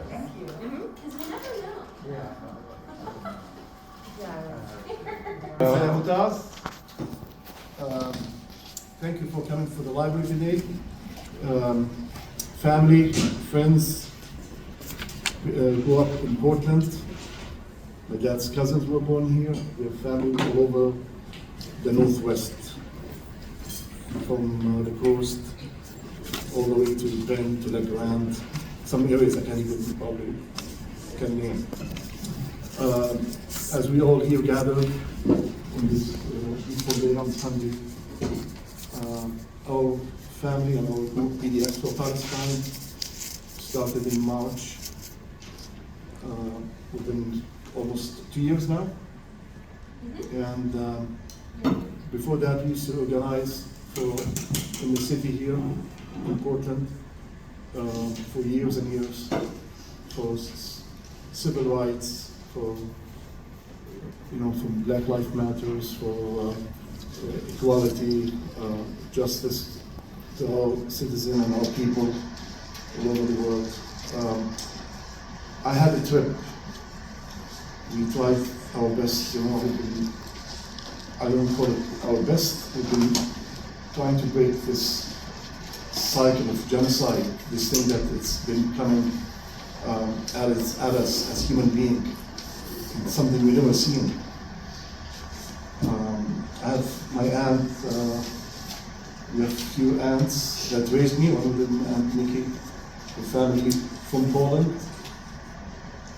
Thank you. Because we never know. Mutaz, thank you for coming for the library today. Family, friends, grew up in Portland. My dad's cousins were born here. We have family all over the Northwest, from the coast all the way to Bend, to La Grande. Some areas I can't even probably can name. As we all here gather on this beautiful day on Sunday, our family and our group, PDX for Palestine, started in March. We've been almost 2 years now. And before that, we used to organize in the city here in Portland for years and years for civil rights, for for Black Lives Matters, for equality, justice to all citizens and all people all over the world. I had a trip. We tried our best, I don't call it our best. We've been trying to break this cycle of genocide, this thing that it's been coming at us as human beings. It's something we've never seen. I have my aunt, we have a few aunts that raised me, one of them, Aunt Nikki, the family from Poland,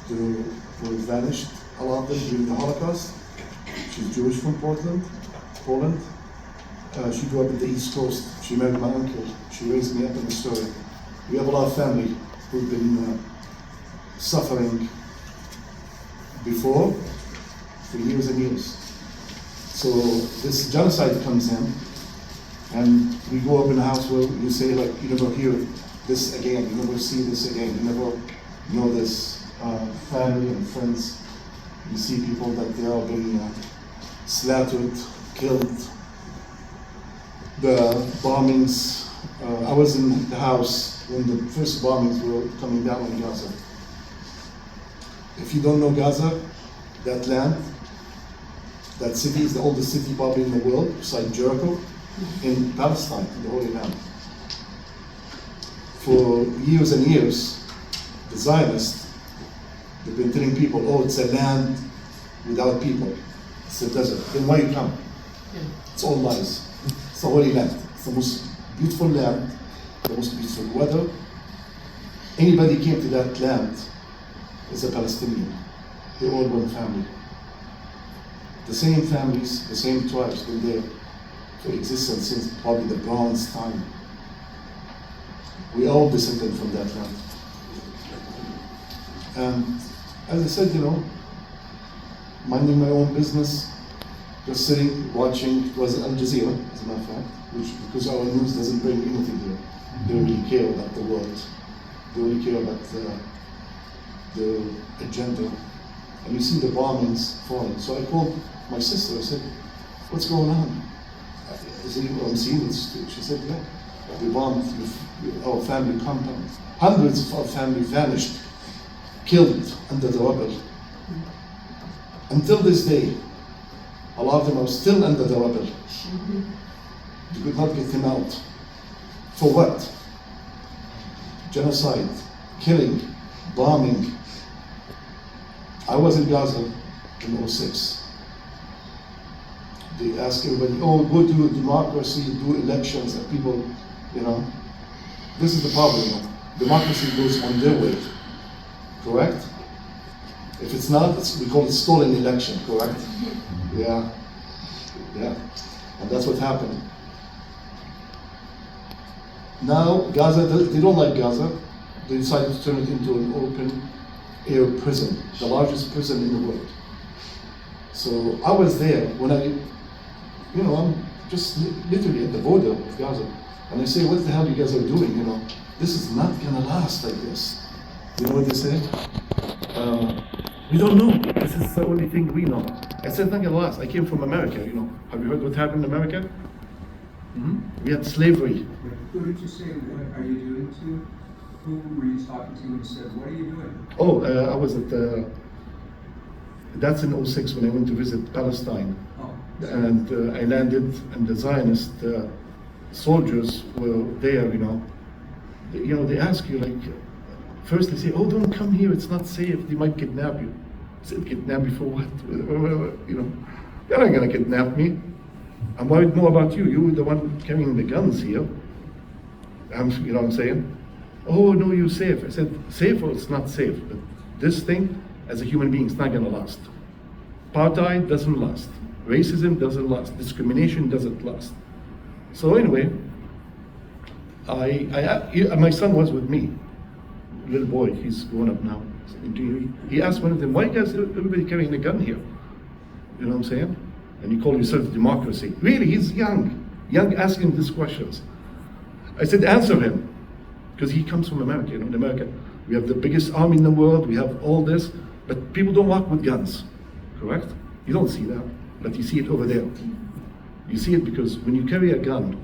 were vanished, a lot of them during the Holocaust. She's Jewish from Poland. She grew up in the East Coast. She married my uncle. She raised me up in Astoria. We have a lot of family who've been suffering before for years and years. So this genocide comes in, and we go up in a house where you say, like, you never hear this again, you never see this again, you never know this. Family and friends, you see people that they are being slaughtered, killed. The bombings, I was in the house when the first bombings were coming down in Gaza. If you don't know Gaza, that land, that city is the oldest city probably in the world, beside Jericho, in Palestine, in the Holy Land. For years and years, the Zionists, they've been telling people, oh, it's a land without people. It's a desert. Then why you come? It's all lies. It's a holy land. It's the most beautiful land, the most beautiful weather. Anybody came to that land is a Palestinian. They're all one family. The same families, the same tribes been there for existence since probably the Bronze time. We all descended from that land. And as I said, minding my own business, just sitting, watching. It was Al Jazeera, as a matter of fact, because our news doesn't bring anything here. They don't really care about the world. They only care about the agenda. And you see the bombings falling. So I called my sister. I said, what's going on? I said, I'm seeing this too. She said, yeah, they bombed our family compound. Hundreds of our family vanished, killed under the rubble. Until this day, a lot of them are still under the rubble. They could not get them out. For what? Genocide, killing, bombing. I was in Gaza in 2006. They ask everybody, oh, go do democracy, do elections, and people, this is the problem. Democracy goes on their way, correct? If it's not, we call it stolen election, correct? Yeah. And that's what happened. Now, Gaza, they don't like Gaza. They decided to turn it into an open air prison, the largest prison in the world. So I was there when I'm just literally at the border of Gaza. And I say, what the hell you guys are doing, This is not gonna last like this. You know what they say? We don't know. This is the only thing we know. I said, thank you last. I came from America, Have you heard what happened in America? We had slavery. Who did you say, what are you doing to? Who were you talking to and said, what are you doing? Oh, I was at, that's in '06 when I went to visit Palestine. Oh. And I landed, and the Zionist soldiers were there, they ask you, like, first they say, oh, don't come here, it's not safe, they might kidnap you. I said, kidnap me for what? They're not gonna kidnap me. I'm worried more about you. You're the one carrying the guns here. You know what I'm saying? Oh, no, you're safe. I said, safe or it's not safe. But this thing, as a human being, is not gonna last. Apartheid doesn't last. Racism doesn't last. Discrimination doesn't last. So anyway, my son was with me. Little boy, he's grown up now. He asked one of them, why is everybody carrying a gun here? You know what I'm saying? And you call yourself democracy. Really, he's young asking these questions. I said, answer him. Because he comes from America. In America, we have the biggest army in the world, we have all this, but people don't walk with guns, correct? You don't see that, but you see it over there. You see it because when you carry a gun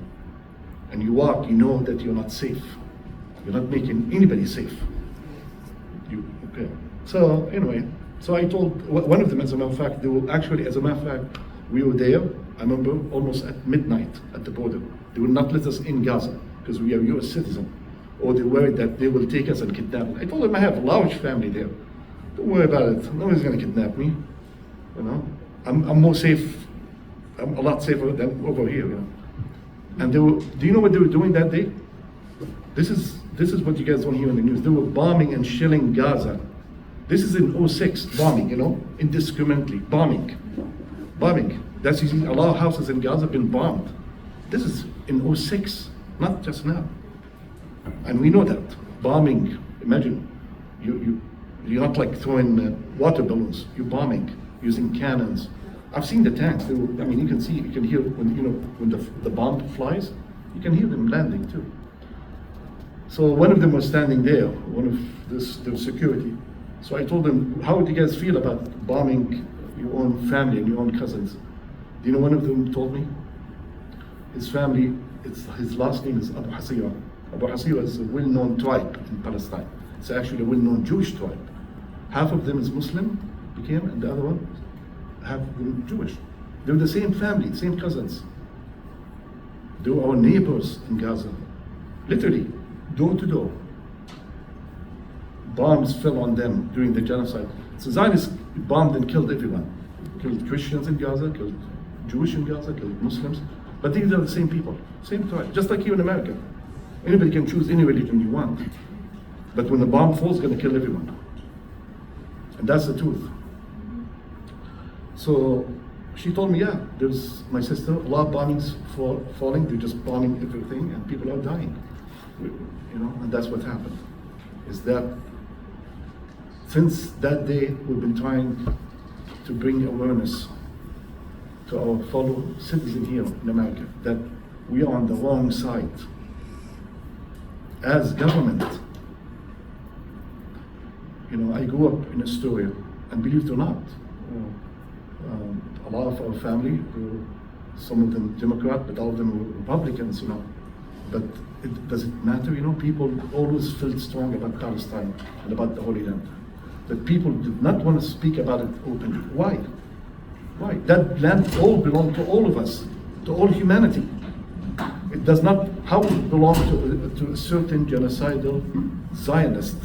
and you walk, you know that you're not safe. You're not making anybody safe. Okay. So anyway, so I told one of them, as a matter of fact, we were there, I remember, almost at midnight at the border. They will not let us in Gaza because we are US citizens. Or they're worried that they will take us and kidnap us. I told them I have a large family there. Don't worry about it. Nobody's gonna kidnap me. I'm more safe. I'm a lot safer than over here. And do you know what they were doing that day? This is what you guys don't hear in the news. They were bombing and shelling Gaza. This is in '06, bombing, indiscriminately, bombing. That's a lot of houses in Gaza have been bombed. This is in '06, not just now. And we know that, bombing, imagine, you're not like throwing water balloons, you're bombing, using cannons. I've seen the tanks, you can hear when the bomb flies, you can hear them landing too. So one of them was standing there, one of the security. So I told them, how do you guys feel about bombing your own family and your own cousins? Do you know one of them told me? His family, his last name is Abu Hasira. Abu Hasira is a well-known tribe in Palestine. It's actually a well-known Jewish tribe. Half of them is Muslim, and the other one, half of them Jewish. They're the same family, same cousins. They were our neighbors in Gaza. Literally, door to door. Bombs fell on them during the genocide. So Zionists bombed and killed everyone. Killed Christians in Gaza, killed Jewish in Gaza, killed Muslims. But these are the same people, same tribe, just like here in America. Anybody can choose any religion you want. But when the bomb falls, it's going to kill everyone. And that's the truth. So she told me, yeah, there's my sister, a lot of bombings falling, they're just bombing everything, and people are dying. And that's what happened. Is that since that day, we've been trying to bring awareness to our fellow citizens here in America that we are on the wrong side. As government, I grew up in Astoria, and believe it or not, a lot of our family were, some of them Democrat, but all of them were Republicans, But does it matter? People always felt strong about Palestine and about the Holy Land. But people did not want to speak about it openly. Why? Why? That land all belonged to all of us, to all humanity. It does not, how it belong to a certain genocidal Zionist,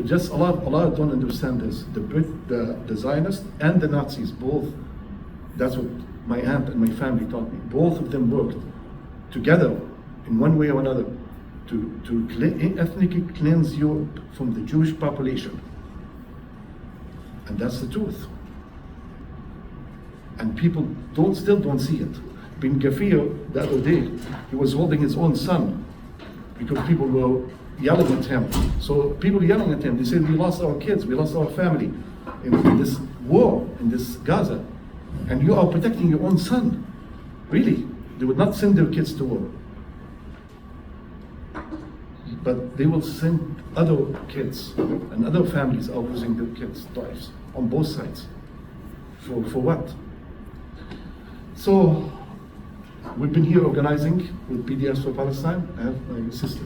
Just a lot don't understand this. The Zionists and the Nazis both, that's what my aunt and my family taught me. Both of them worked together in one way or another to ethnically cleanse Europe from the Jewish population. And that's the truth. And people still don't see it. Bin Gafir, the other day, he was holding his own son because people were yelling at him. So people yelling at him, they said, we lost our kids, we lost our family in this war, in this Gaza. And you are protecting your own son. Really, they would not send their kids to war. But they will send other kids, and other families are losing their kids' lives on both sides. For what? So we've been here organizing with PDS for Palestine. I have my sister,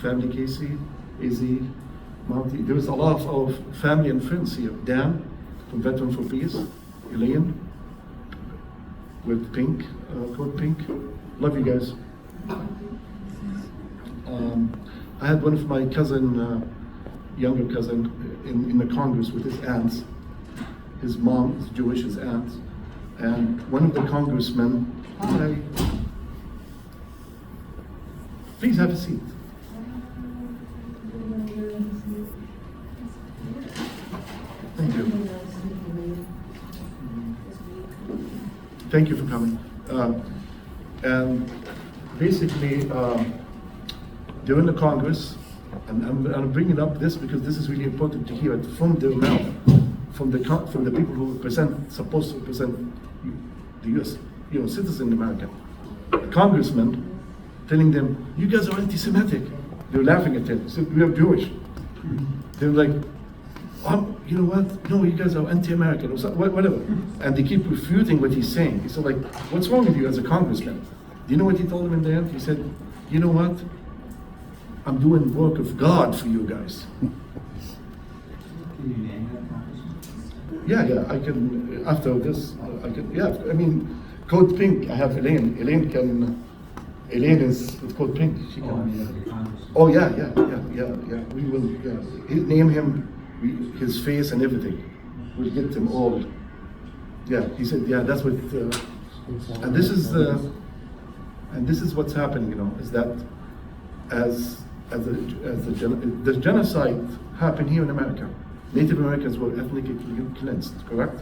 family, Casey, Izzy, Monty. There was a lot of family and friends here. Dan, from Veteran for Peace, Elaine, with Pink, code Pink. Love you guys. I had one of my cousin, younger cousin, in the Congress with his aunts. His mom is Jewish, his aunt. And one of the congressmen, hi, please have a seat. Thank you. Thank you for coming. And basically, during the Congress, and I'm bringing up this because this is really important to hear it from their mouth, from the people who supposed to represent the U.S. Citizens in America. The congressman telling them, "You guys are anti-Semitic." They're laughing at him. Said, "We are Jewish." They're like, "You know what? No, you guys are anti-American," or whatever. And they keep refuting what he's saying. He said, like, "What's wrong with you as a congressman?" Do you know what he told them in the end? He said, "You know what? I'm doing work of God for you guys." Can you name that congressman? Yeah, I can, after this, I can, yeah, I mean, Code Pink, I have Elaine. Elaine is with Code Pink. She Oh, I can, mean, the congressman. oh, yeah. We will, name him, his face and everything. We'll get them all. Yeah, he said, yeah, that's what, and this is what's happening, is that the genocide happened here in America. Native Americans were ethnically cleansed, correct?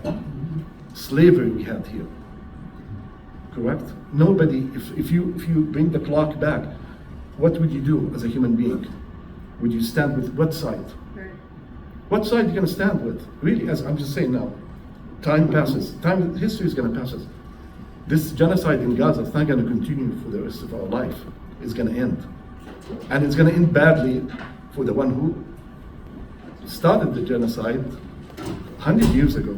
Slavery we had here, correct? Nobody, if you bring the clock back, what would you do as a human being? Would you stand with what side? What side are you going to stand with? Really, as I'm just saying now, time passes. History is going to pass us. This genocide in Gaza is not going to continue for the rest of our life. It's going to end. And it's going to end badly for the one who started the genocide 100 years ago,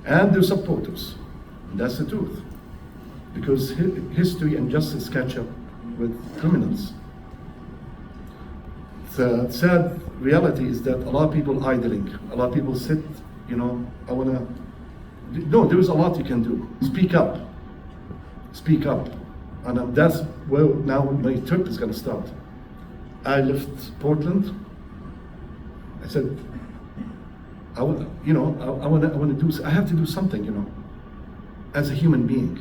and their supporters. And that's the truth. Because history and justice catch up with criminals. The sad reality is that a lot of people idling, a lot of people sit, no, there is a lot you can do. Speak up. Speak up. And that's where now my trip is going to start. I left Portland. I said, I want to do. I have to do something, as a human being,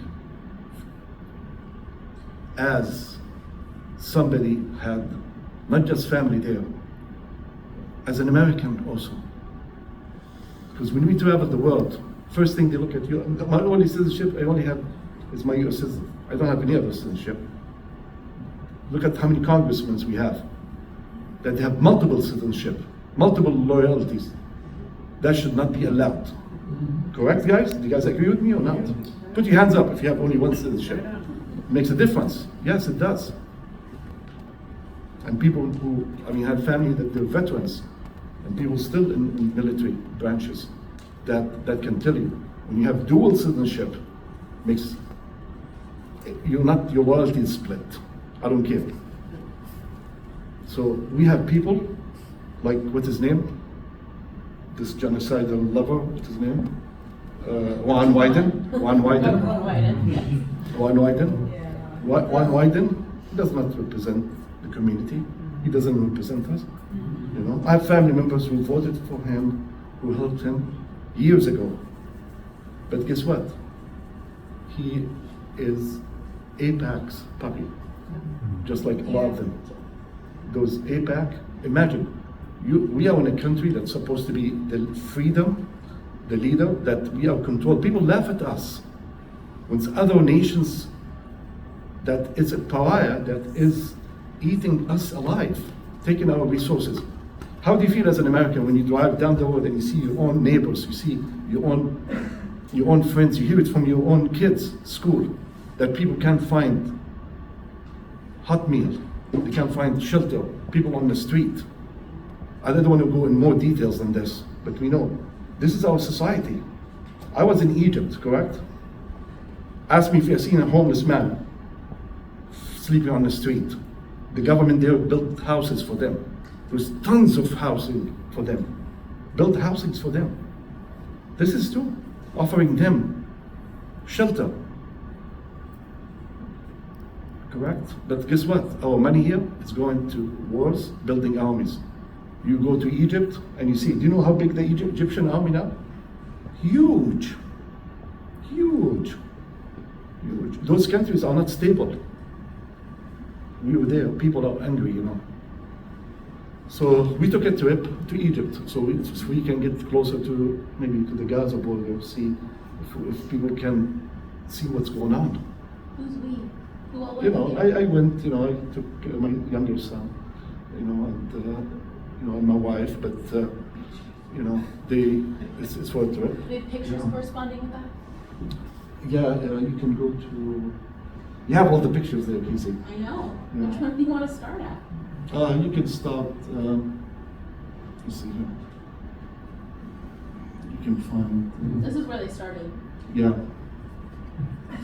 as somebody had not just family there, as an American also. Because when we travel the world, first thing they look at you. My only citizenship I only have is my U.S. citizen. I don't have any other citizenship. Look at how many congressmen we have that have multiple citizenship, multiple loyalties. That should not be allowed. Correct, guys? Do you guys agree with me or not? Put your hands up if you have only one citizenship. It makes a difference. Yes, it does. And people who, had family that they're veterans, and people still in military branches that can tell you, when you have dual citizenship, makes your loyalty is split. I don't care. So we have people like, what's his name? This genocidal lover, what's his name? Juan Wyden. Juan Wyden does not represent the community. He doesn't represent us. I have family members who voted for him, who helped him years ago. But guess what? He is AIPAC's puppy, just like a lot of them. Those AIPAC, imagine, we are in a country that's supposed to be the freedom, the leader, that we are controlled. People laugh at us when other nations that is a pariah that is eating us alive, taking our resources. How do you feel as an American when you drive down the road and you see your own neighbors, you see your own friends, you hear it from your own kids' school, that people can't find hot meal, they can't find shelter, people on the street. I don't want to go in more details than this, but we know this is our society. I was in Egypt, correct? Ask me if you've seen a homeless man sleeping on the street. The government there built houses for them. There's tons of housing for them. Built housings for them. This is true. Offering them shelter. Correct? But guess what? Our money here is going to wars, building armies. You go to Egypt and you see, do you know how big the Egyptian army now? Huge. Huge. Huge. Those countries are not stable. We were there, people are angry, you know. So we took a trip to Egypt, so we can get closer to maybe to the Gaza border, see if people can see what's going on. Who's we? Who all You went know, with you? I went, you know, I took my younger son, you know, and you know, and my wife, but you know, it's for a trip. Do they have pictures Yeah. corresponding with that? Yeah, you can go to. You have all the pictures there, Casey. I know. Yeah. Which one do you want to start at? You can start. Let's see here. You can find. This is where they started. Yeah.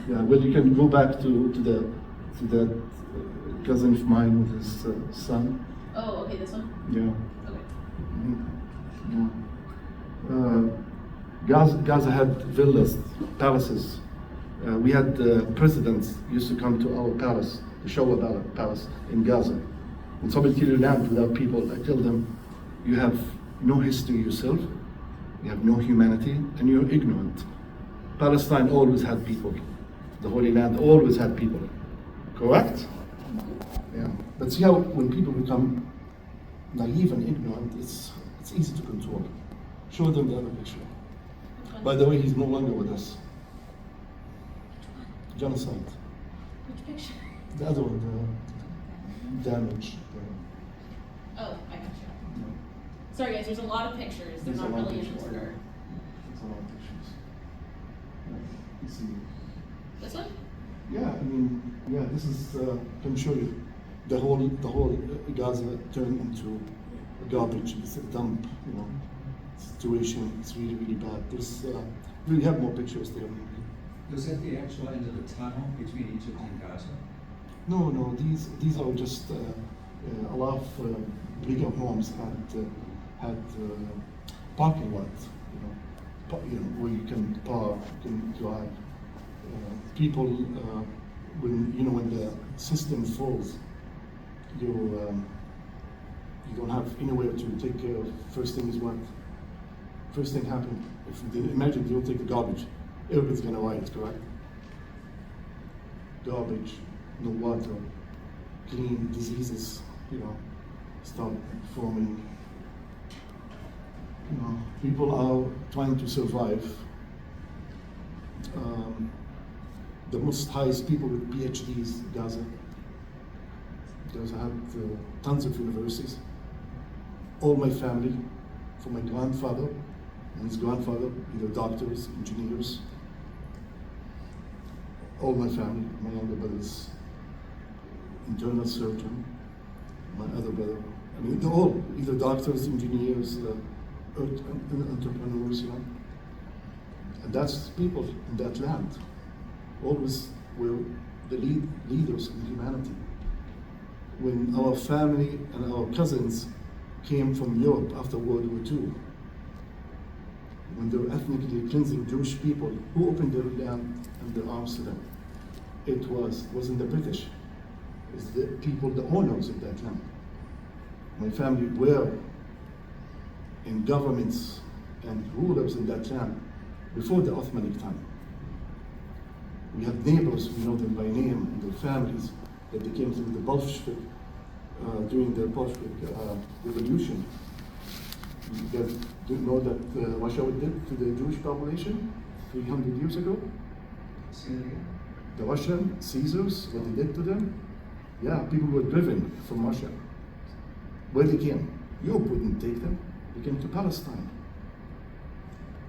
Yeah. Well, you can go back to that cousin of mine with his son. Oh, okay, this one? Yeah. Okay. Gaza had villas, palaces. We had presidents used to come to our palace, the Showa Palace in Gaza. When somebody kill your land without people, I tell them, you have no history yourself, you have no humanity, and you're ignorant. Palestine always had people. The Holy Land always had people. Correct? Yeah. But see how when people become naive and ignorant, it's easy to control. Show them the other picture. Which one? By the way, he's no longer with us. Genocide. Which picture? The other one, the damage. Oh, I got you. Sorry guys, there's a lot of pictures. They're There's a not lot of really in pictures order. there. There's a lot of pictures. You see. This one? Yeah, I mean, yeah, this is, can show you. The whole Gaza turned into a garbage. It's a dump, you know, situation. It's really, really bad. There's, we have more pictures there. Was that the actual end of the tunnel between Egypt and Gaza? No, these are just a lot of bigger homes had parking lots, you know, where you can park, you can drive. People, when the system falls, you don't have anywhere to take care of. First thing is what? First thing happened. Imagine you don't take the garbage, everybody's gonna riot, correct? Garbage, no water, clean diseases, start forming. People are trying to survive. The most highest people with PhDs, Gaza. Gaza had tons of universities. All my family, from my grandfather and his grandfather, either doctors, engineers. All my family, my younger brother's internal surgeon, my other brother. I mean, they're all either doctors, engineers, entrepreneurs, And that's people in that land. Always were the leaders in humanity. When our family and our cousins came from Europe after World War II, when they were ethnically cleansing Jewish people, who opened their land and their arms to them? It wasn't the British. It's the people, the owners of that land. My family were in governments and rulers in that land before the Ottoman time. We have neighbors, we know them by name, and their families that they came through the Bolshevik, during the Bolshevik revolution. You guys do know that Russia did to the Jewish population 300 years ago? Say it again. The Russian Caesars, what they did to them? Yeah, people were driven from Russia. Where they came? Europe wouldn't take them. They came to Palestine.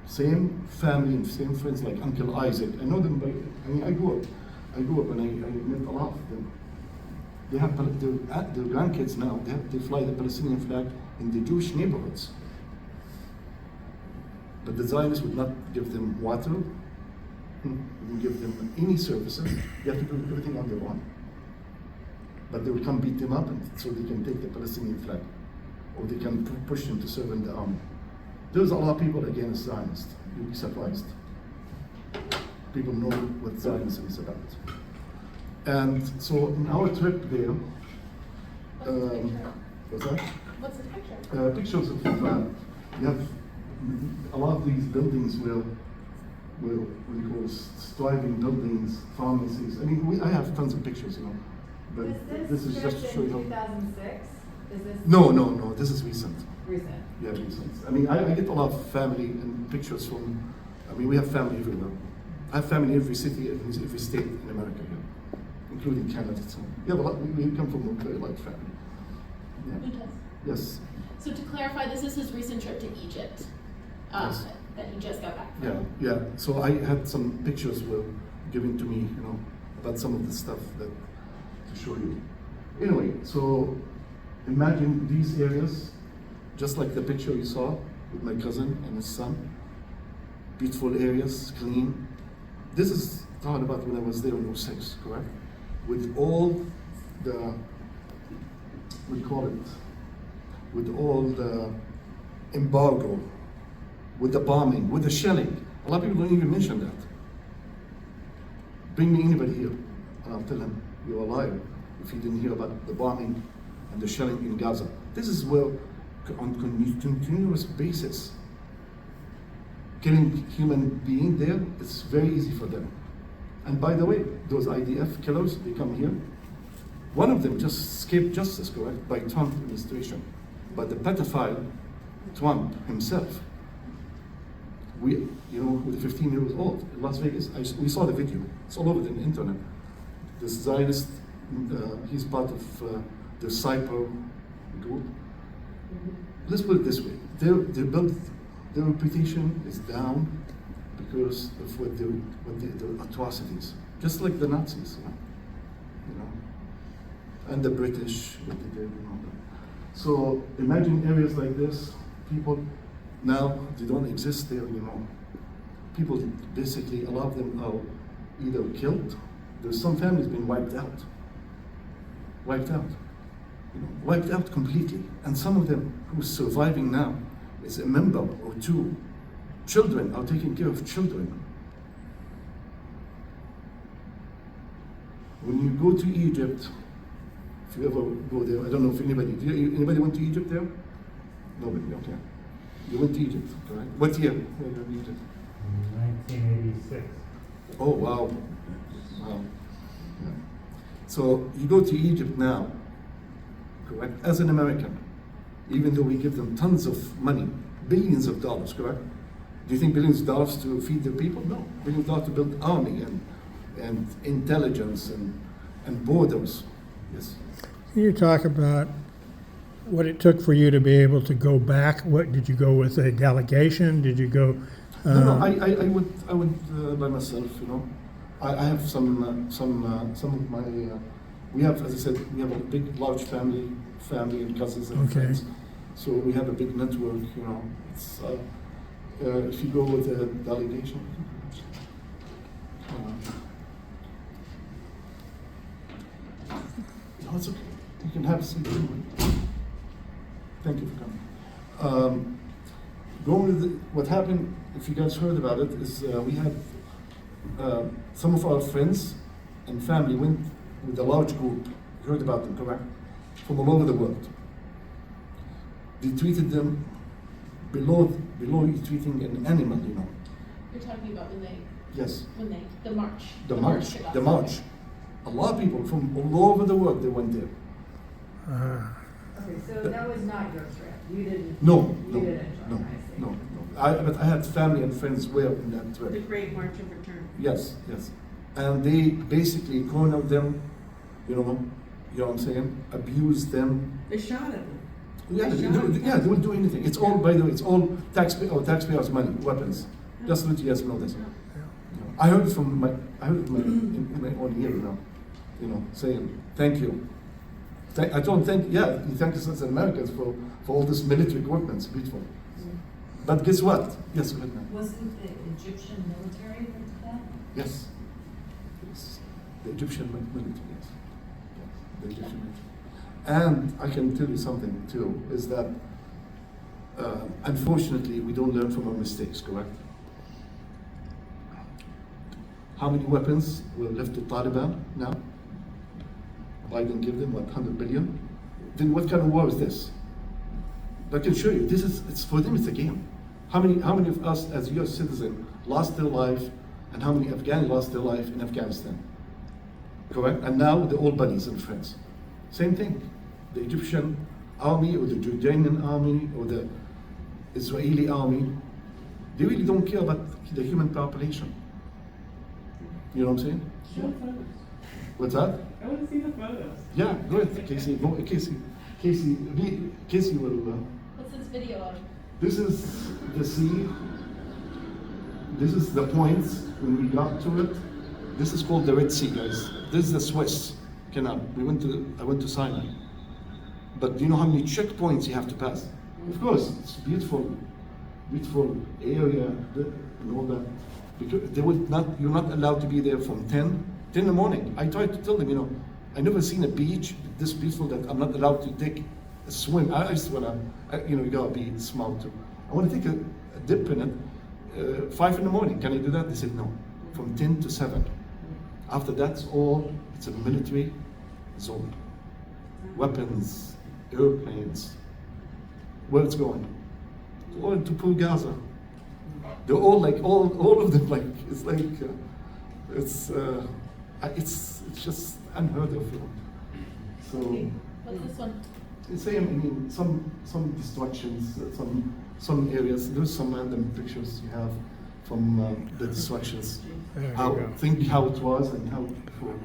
Same family and same friends like Uncle Isaac. I know them I grew up and I met a lot of them. They have their grandkids now, they fly the Palestinian flag in the Jewish neighborhoods. But the Zionists would not give them water, wouldn't give them any services. They have to do everything on their own. but they will come beat them up, and so they can take the Palestinian flag, or they can push them to serve in the army. There's a lot of people against Zionists. You'll be surprised. People know what Zionism is about. And so in our trip there, what's that? What's the picture? Pictures of, you have a lot of these buildings will what do you call it, thriving buildings, pharmacies. I mean, I have tons of pictures, you know. But this is just to show you. 2006? Is this? No, this is recent. Recent. Yeah, recent. I mean, I get a lot of family and pictures from, I mean, we have family everywhere. I have family in every city, in every state in America here, including Canada. So, yeah, but we come from a very large family. Yeah. Mutaz. Yes. So to clarify, this is his recent trip to Egypt Yes. that he just got back from. Yeah. So I had some pictures were given to me, you know, about some of the stuff that to show you. Anyway, so imagine these areas, just like the picture you saw with my cousin and his son. Beautiful areas, clean. This is thought about when I was there in 06, correct? With all the, we call it, with all the embargo, with the bombing, with the shelling. A lot of people don't even mention that. Bring me anybody here, and I'll tell him, you're a liar if you didn't hear about the bombing and the shelling in Gaza. This is where, on continuous basis, killing human being there, it's very easy for them. And by the way, those IDF killers, they come here. One of them just escaped justice, correct, by Trump administration. But the pedophile, Trump himself, with 15 years old in Las Vegas, we saw the video. It's all over the internet. This Zionist, he's part of the Cyber group. Let's put it this way: their reputation is down because of what the atrocities, just like the Nazis, you know, and the British, what they did, and all that. So imagine areas like this, people now they don't exist there anymore. People basically, a lot of them are either killed. There's some families being wiped out, wiped out completely. And some of them who's surviving now is a member or two. Children are taking care of children. When you go to Egypt, if you ever go there, I don't know if anybody went to Egypt there? Nobody, okay. You went to Egypt, correct? What year? Where were you in Egypt? 1986. Oh, wow. Wow. Yeah. So you go to Egypt now, correct? As an American, even though we give them tons of money, billions of dollars, correct? Do you think billions of dollars to feed their people? No. Billions of dollars to build army and intelligence and borders. Yes. Can you talk about what it took for you to be able to go back? What did you go with a delegation? Did you go? No, I went by myself. You know, I have some of my. We have, as I said, we have a big, large family and cousins and Okay. friends. So we have a big network. You know, it's if you go with a delegation. No, it's okay. You can have a seat. Thank you for coming. Going with what happened, if you guys heard about it, is we had some of our friends and family went with a large group. You heard about them, correct? From all over the world. They treated them below you treating an animal, you know. You're talking about Yes. the march. The march. A lot of people from all over the world, they went there. Okay, so that was not your trip. You didn't. No. You didn't join. I see. No. But I had family and friends where in that trip. The Great March of Return. Yes. And they basically cornered them, you know what I'm saying? Abused them. They shot at them. Yeah, they will do anything. It's all, by the way, it's all taxpayers' money, weapons. Just to let you guys know this. I heard it from in my own ear, you know, saying thank you. I told him thank us as Americans for all this military equipment. It's beautiful. But guess what? Yes, go ahead, ma'am. Wasn't the Egyptian military into that? Yes. The Egyptian military, yes. The Egyptian myth. And I can tell you something too, is that unfortunately we don't learn from our mistakes, correct? How many weapons were left to Taliban now? Biden gave them, what, 100 billion? Then what kind of war is this? I can show you, it's for them, it's a game. How many of us as US citizens lost their life, and how many Afghans lost their life in Afghanistan? Correct? And now they're all buddies and friends. Same thing. The Egyptian army or the Jordanian army or the Israeli army, they really don't care about the human population. You know what I'm saying? Show photos. What's that? I want to see the photos. Yeah, good. Casey will. What's this video of? This is the sea. This is the points when we got to it. This is called the Red Sea, guys. This is the Suez Canal. I went to Sinai. But do you know how many checkpoints you have to pass? Of course, it's beautiful area and all that. Because you're not allowed to be there from 10 in the morning. I tried to tell them, I never seen a beach this beautiful that I'm not allowed to take a swim. I just wanna, you gotta be smart too. I wanna take a dip in it, 5 in the morning. Can I do that? They said no, from 10 to 7. After that's all, it's a military zone. Weapons, airplanes. Where it's going? All into poor Gaza. They're all like, all of them like, it's like, it's just unheard of. So, What's this one? same, some destructions, some areas, there's some random pictures you have from the destructions. There you go. Think how it was and how before.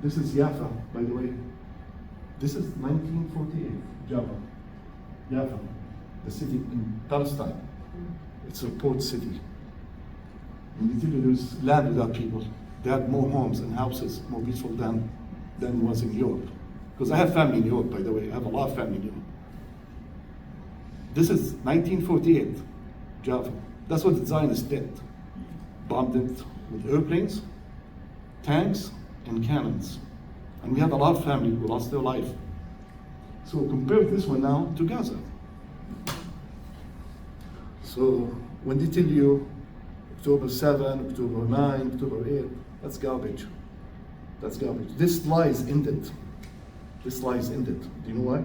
This is Jaffa, by the way. This is 1948, Jaffa, the city in Palestine. It's a port city. And they tell you there's land without people. They had more homes and houses, more beautiful than was in Europe. Because I have family in Europe, by the way. I have a lot of family in Europe. This is 1948, Jaffa. That's what the Zionists did. Bombed it with airplanes, tanks, and cannons. And we had a lot of family who lost their life. So compare this one now to Gaza. So when they tell you October 7, October 9, October 8, that's garbage. That's garbage. This lies ended. This lies ended. Do you know why?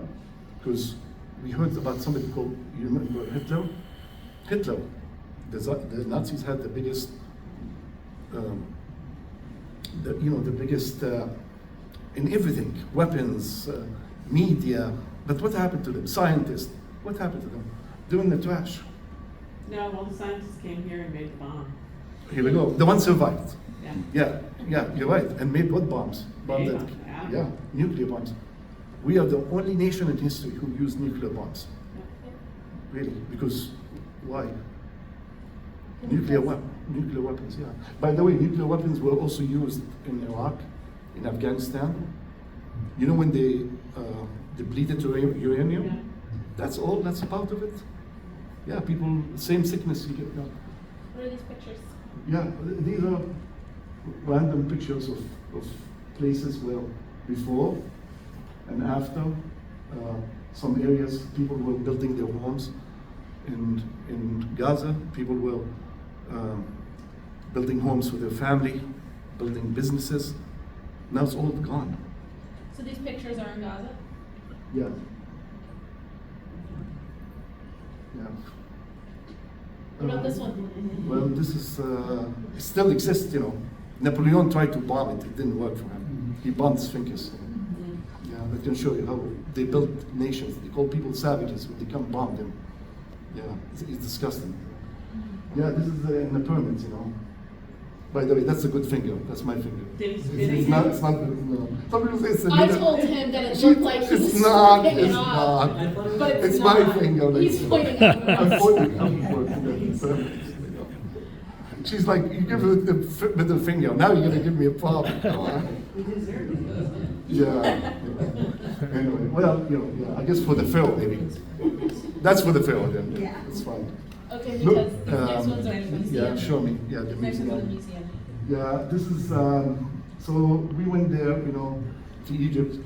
Because we heard about somebody called, you remember Hitler? Hitler. The Nazis had the biggest, the biggest in everything, weapons, media. But what happened to them? Scientists. What happened to them? They're in the trash. No, well, the scientists came here and made the bomb. Here we go. The one survived. Yeah. Yeah, you're right. And made what bombs? Yeah, nuclear bombs. We are the only nation in history who used nuclear bombs. Really? Because why? Nuclear weapons, yeah. By the way, nuclear weapons were also used in Iraq, in Afghanistan. You know when they depleted uranium? Yeah. That's all, that's part of it. Yeah, people, same sickness you get. Yeah. What are these pictures? Yeah, these are random pictures of places where before and after some areas people were building their homes. In Gaza, people were building homes for their family, building businesses. Now it's all gone. So these pictures are in Gaza? Yeah. Yeah. What about this one? Well, this is, it still exists, Napoleon tried to bomb it, it didn't work for him. He bombed Sphinx. Yeah, I can show you how they built nations. They call people savages when they come bomb them. Yeah, it's disgusting. Yeah, this is in the pyramids, By the way, that's a good finger. That's my finger. It's not good. No. Some people say it's a I told him that it looked like he was it's not. pointing It's it off, not. but It's not. my finger. He's pointing at I'm us. pointing the pyramids. She's like, you give her the middle finger. Now you're gonna give me a problem. We deserve it. Yeah. Anyway, well, I guess for the Pharaoh maybe. That's for the Pharaoh then. Yeah. That's fine. Okay, Look, because these next ones are in the museum. yeah, show me. Yeah, the Next one's in the museum. museum. Yeah, this is, so we went there, to Egypt,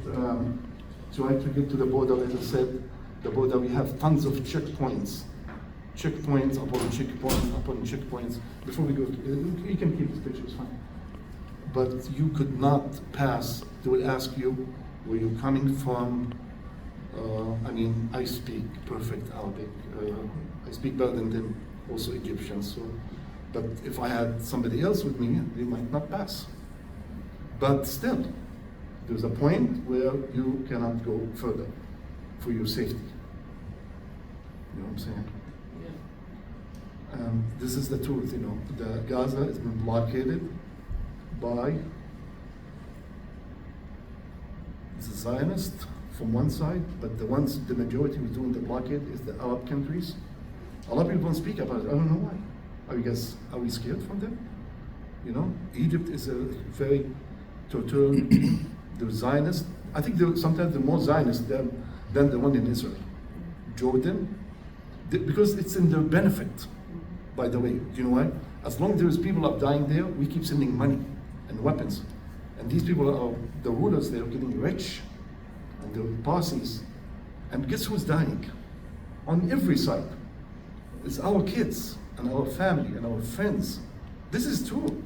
try to get to the border. As I said, the border, we have tons of checkpoints. Checkpoints upon checkpoints upon checkpoints. Before we go, you can keep this picture, it's fine. But you could not pass. They will ask you where you're coming from. I speak perfect Arabic. I speak better than them, also Egyptian. So, but if I had somebody else with me, they might not pass. But still, there's a point where you cannot go further for your safety. You know what I'm saying? This is the truth, The Gaza has been blockaded by the Zionists from one side, but the majority who's doing the blockade is the Arab countries. A lot of people don't speak about it. I don't know why. Are we scared from them? Egypt is a very totalitarian. The Zionists, I think sometimes they're more Zionist than the one in Israel. Jordan, because it's in their benefit. By the way, do you know why? As long as there's people are dying there, we keep sending money and weapons. And these people are, the rulers, they're getting rich. And the parties. And guess who's dying? On every side. It's our kids and our family and our friends. This is true.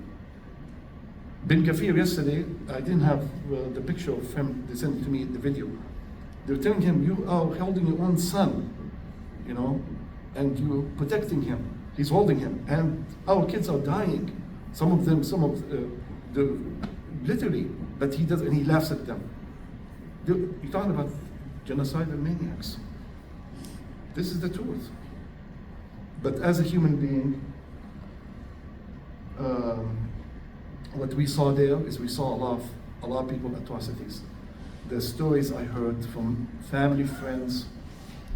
Ben Kafir yesterday, I didn't have the picture of him, they sent it to me the video. They're telling him, you are holding your own son, and you're protecting him. He's holding him, and our kids are dying. Some of them, literally, but he does, and he laughs at them. You're talking about genocidal maniacs. This is the truth. But as a human being, what we saw there is we saw a lot of people atrocities. The stories I heard from family, friends,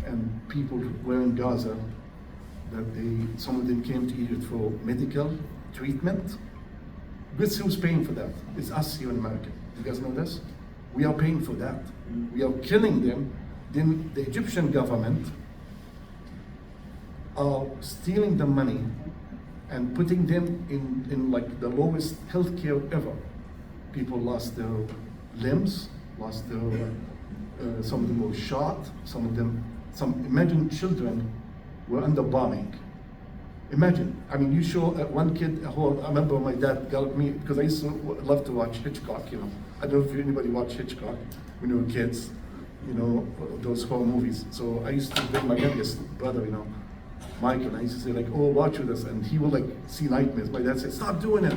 and people who were in Gaza, that some of them came to Egypt for medical treatment. Guess who's paying for that? It's us here in America. You guys know this? We are paying for that. We are killing them. Then the Egyptian government are stealing the money and putting them in like the lowest healthcare ever. People lost their limbs, lost their, some of them were shot, imagine children were under bombing. Imagine, you show one kid, I remember my dad got me, because I used to love to watch Hitchcock, I don't know if anybody watched Hitchcock when we were kids, those horror movies. So I used to bring my youngest brother, Michael, I used to say like, oh, watch with us, and he will like see nightmares. My dad said, stop doing it.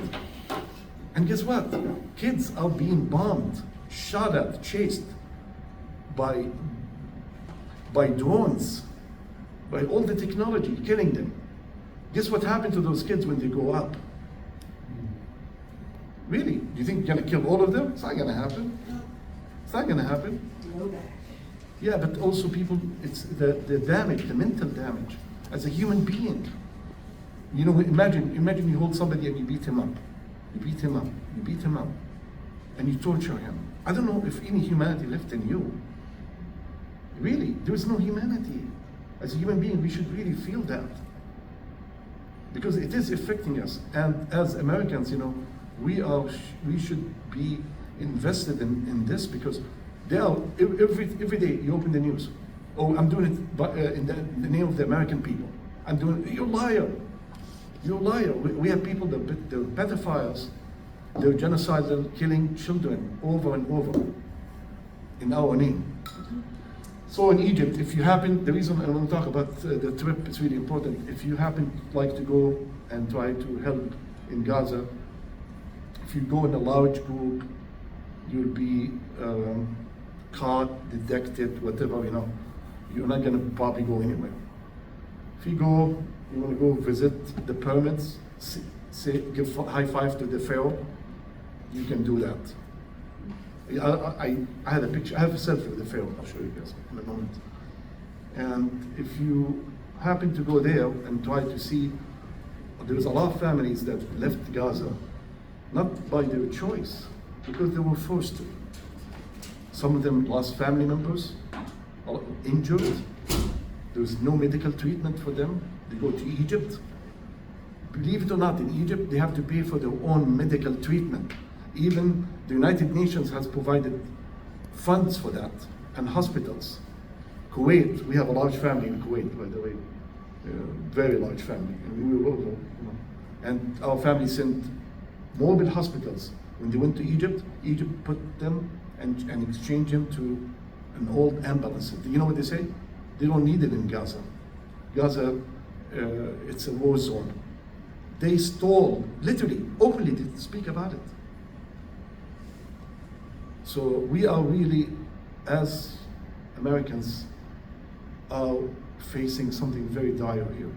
And guess what? Kids are being bombed, shot at, chased by drones, by all the technology, killing them. Guess what happened to those kids when they grow up? Really? Do you think you're gonna kill all of them? It's not gonna happen. It's not gonna happen. Yeah, but also people, it's the damage, the mental damage. As a human being, imagine you hold somebody and you beat him up. You beat him up, you beat him up, and you torture him. I don't know if any humanity left in you. Really, there is no humanity. As a human being, we should really feel that. Because it is affecting us. And as Americans, we should be invested in this, because they are, every day you open the news, oh, I'm doing it in the name of the American people. I'm doing it. You're a liar. You're a liar. We have people, they're pedophiles, they're genocidal, killing children over and over in our name. So in Egypt, if you happen, the reason I want to talk about the trip, it's really important. If you happen like to go and try to help in Gaza, if you go in a large group, you'll be caught, detected, whatever, You're not going to probably go anywhere. If you go, you want to go visit the pyramids, give high five to the pharaoh, you can do that. I had a picture, I have a selfie with the pharaoh, I'll show you guys in a moment. And if you happen to go there and try to see, there's a lot of families that left Gaza, not by their choice, because they were forced to. Some of them lost family members, injured. There's no medical treatment for them. They go to Egypt. Believe it or not, in Egypt, they have to pay for their own medical treatment. Even the United Nations has provided funds for that, and hospitals. Kuwait, we have a large family in Kuwait, by the way, very large family, and we were over, and our family sent mobile hospitals. When they went to Egypt, Egypt put them and exchanged them to an old ambulance. You know what they say? They don't need it in Gaza. Gaza, it's a war zone. They stole, literally, openly, they speak about it. So we are really, as Americans, are facing something very dire here,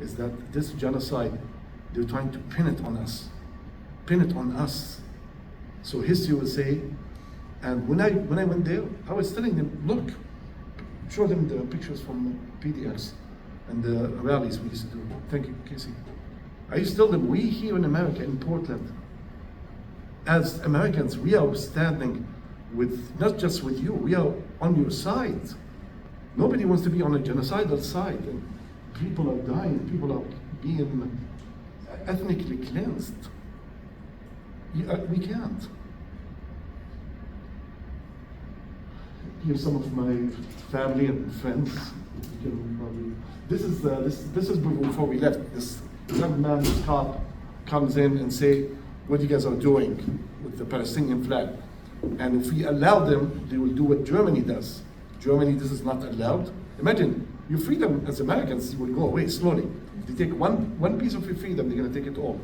is that this genocide, they're trying to pin it on us. Pin it on us. So history will say, and when I went there, I was telling them, look, show them the pictures from PDX and the rallies we used to do. Thank you, Casey. I used to tell them, we here in America, in Portland, as Americans, we are standing with, not just with you, we are on your side. Nobody wants to be on a genocidal side, and people are dying, people are being ethnically cleansed. We can't. Here's some of my family and friends. You can probably, this is before we left. This young man, this cop, comes in and say, what you guys are doing with the Palestinian flag. And if we allow them, they will do what Germany does. Germany, this is not allowed. Imagine, your freedom as Americans will go away slowly. If they take one piece of your freedom, they're gonna take it all.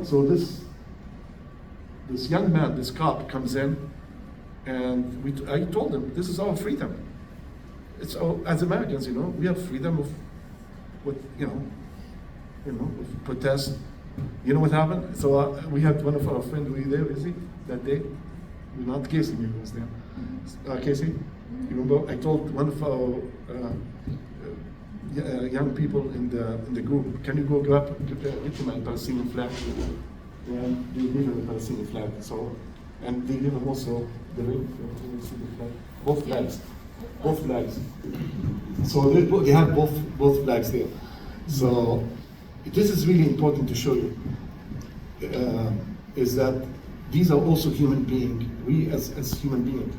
So this young man, this cop, comes in, and I told him, this is our freedom. It's as Americans, we have freedom of what, of protest. You know what happened? So we had one of our friends, were you there, is he, that day? Not Casey, maybe was there. Casey, you remember? I told one of our young people in the group, can you go get him a Palestinian flag? And they gave him a Palestinian flag. So, and they gave him also the ring. Flag. Both flags. Both flags. So they have both flags there. So this is really important to show you. Is that these are also human beings. We as human beings,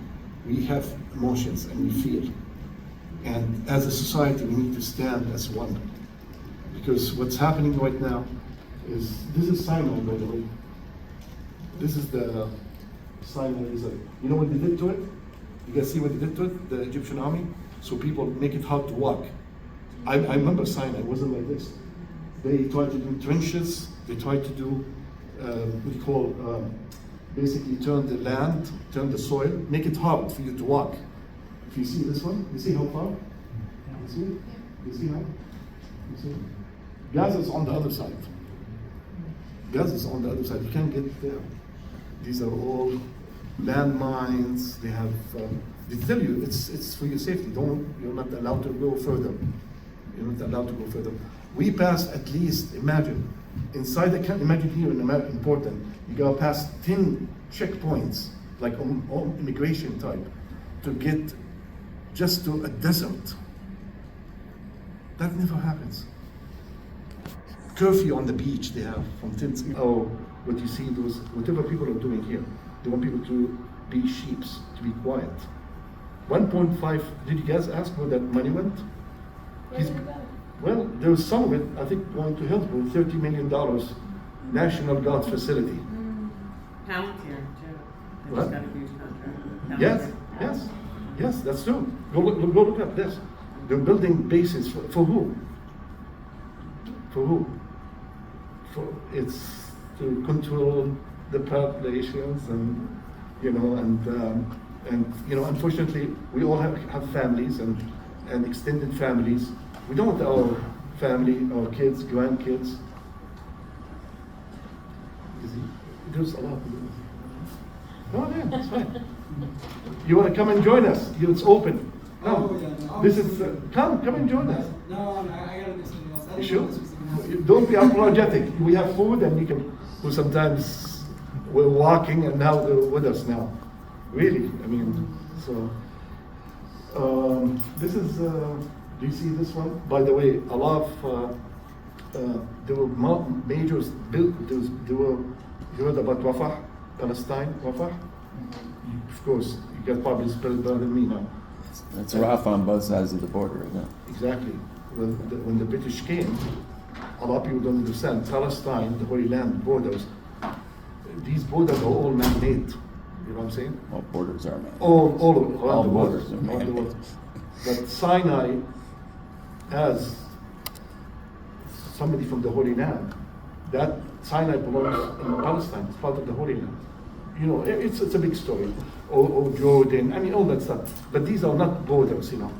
we have emotions and we feel. And as a society, we need to stand as one. Because what's happening right now is, this is Sinai, by the way. This is the Sinai result. You know what they did to it? You guys see what they did to it, the Egyptian army? So people make it hard to walk. I remember Sinai, it wasn't like this. They tried to do trenches, they tried to do what you call, basically turn the land, turn the soil, make it hard for you to walk. If you see this one, you see how far? You see it? You see how? You see? Gaza is on the other side. Gaza is on the other side. You can't get there. These are all landmines. They have. They tell you it's for your safety. You're not allowed to go further. You're not allowed to go further. We passed at least, imagine, inside the camp. Imagine here in America, in Portland, you go past 10 checkpoints, like on immigration type, to get just to a desert. That never happens. Curfew on the beach they have from 10. Oh, what you see, whatever people are doing here, they want people to be sheeps, to be quiet. 1.5, did you guys ask where that money went? Well, there was some of it, I think, going to Hillsborough, $30 million, National Guard facility. Palantir, too. They What? just got a huge contract. Yes, that's true. Go look at this. They're building bases for who? For who? It's to control the populations, and unfortunately, we all have families and extended families. We don't want our family, our kids, grandkids. There's a lot. Oh yeah, that's fine. You want to come and join us? It's open. Come. Oh, yeah, no, This is come and join us. No, I gotta do something else. I You don't sure? know this was something else. Don't be apologetic. We have food, and you can. Who sometimes we're walking, and now they're with us now. Really, I mean, so. This is. Do you see this one? By the way, a lot of there were majors built. There were. You heard about Rafah, Palestine, Rafah? Of course, You guys probably spell it better than me now. It's rough on both sides of the border, isn't it? Exactly. When the British came, a lot of people don't understand. Palestine, the Holy Land borders, these borders are all man-made. You know what I'm saying? All borders are, man. All around All the world. borders are Around the man-made. world. But Sinai, as somebody from the Holy Land, that Sinai belongs in Palestine. It's part of the Holy Land. You know, it's a big story. Or Jordan, I mean, all that stuff. But these are not borders, you know.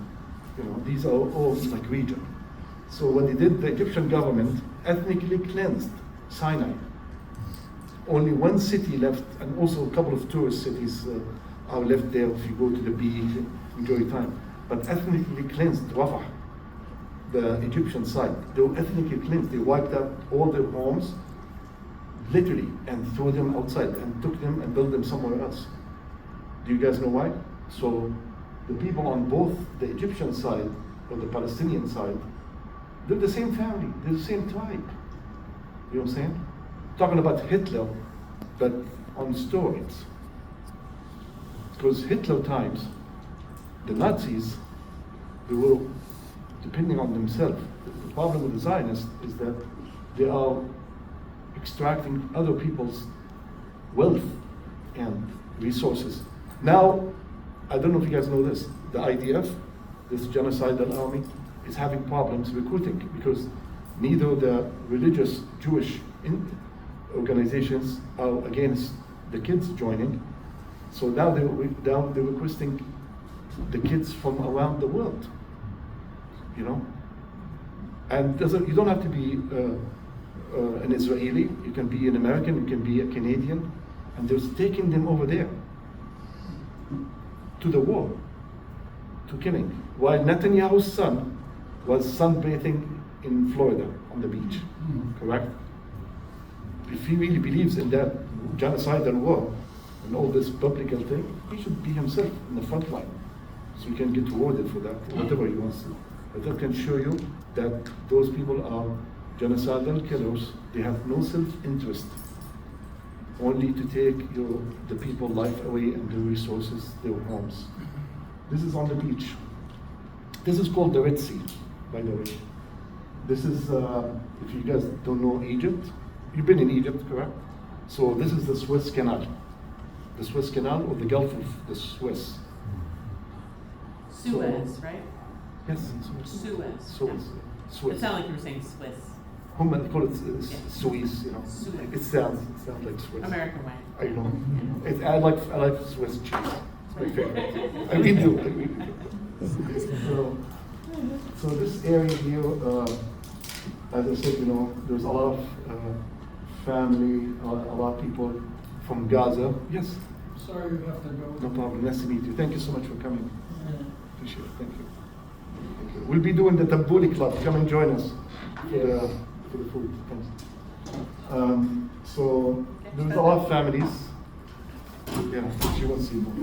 These are all like region. So what they did, the Egyptian government ethnically cleansed Sinai. Only one city left, and also a couple of tourist cities are left there if you go to the beach, enjoy your time. But ethnically cleansed Rafah, the Egyptian side. They were ethnically cleansed. They wiped out all their homes, literally, and threw them outside and took them and built them somewhere else. Do you guys know why? So the people on both the Egyptian side or the Palestinian side, they're the same family, they're the same tribe. You know what I'm saying? Talking about Hitler, but on steroids. Because Hitler times, the Nazis, they were depending on themselves. The problem with the Zionists is that they are extracting other people's wealth and resources. Now, I don't know if you guys know this, the IDF, this genocidal army, is having problems recruiting because neither the religious Jewish organizations are against the kids joining. So now they're requesting the kids from around the world, you know? And you don't have to be an Israeli, you can be an American, you can be a Canadian, and they're taking them over there to the war, to killing. While Netanyahu's son was sunbathing in Florida on the beach, correct? If he really believes in that genocidal war and all this biblical thing, he should be himself in the front line so he can get rewarded for that, whatever he wants to. But I can show you that those people are genocidal killers. They have no self-interest, only to take the people's life away and their resources, their homes. This is on the beach. This is called the Red Sea, by the way. This is, if you guys don't know Egypt, you've been in Egypt, correct? So this is the Suez Canal. The Suez Canal or the Gulf of the Suez. Suez, right? Yes, Suez. Suez. It Suez. sounded like you were saying Swiss. They call it Yeah. Suez, you know. Suez. It sounds like Swiss. American way. I know. I like Swiss cheese. It's my favorite. I really do. So this area here, as I said, there's a lot of family, a lot of people from Gaza. Yes. Sorry you have to go. No problem. Nice to meet you. Thank you so much for coming. Appreciate it. Thank you. We'll be doing the Tabbouleh Club. Come and join us for the food. Thanks. So there's a lot of families. Yeah, she wants to see more.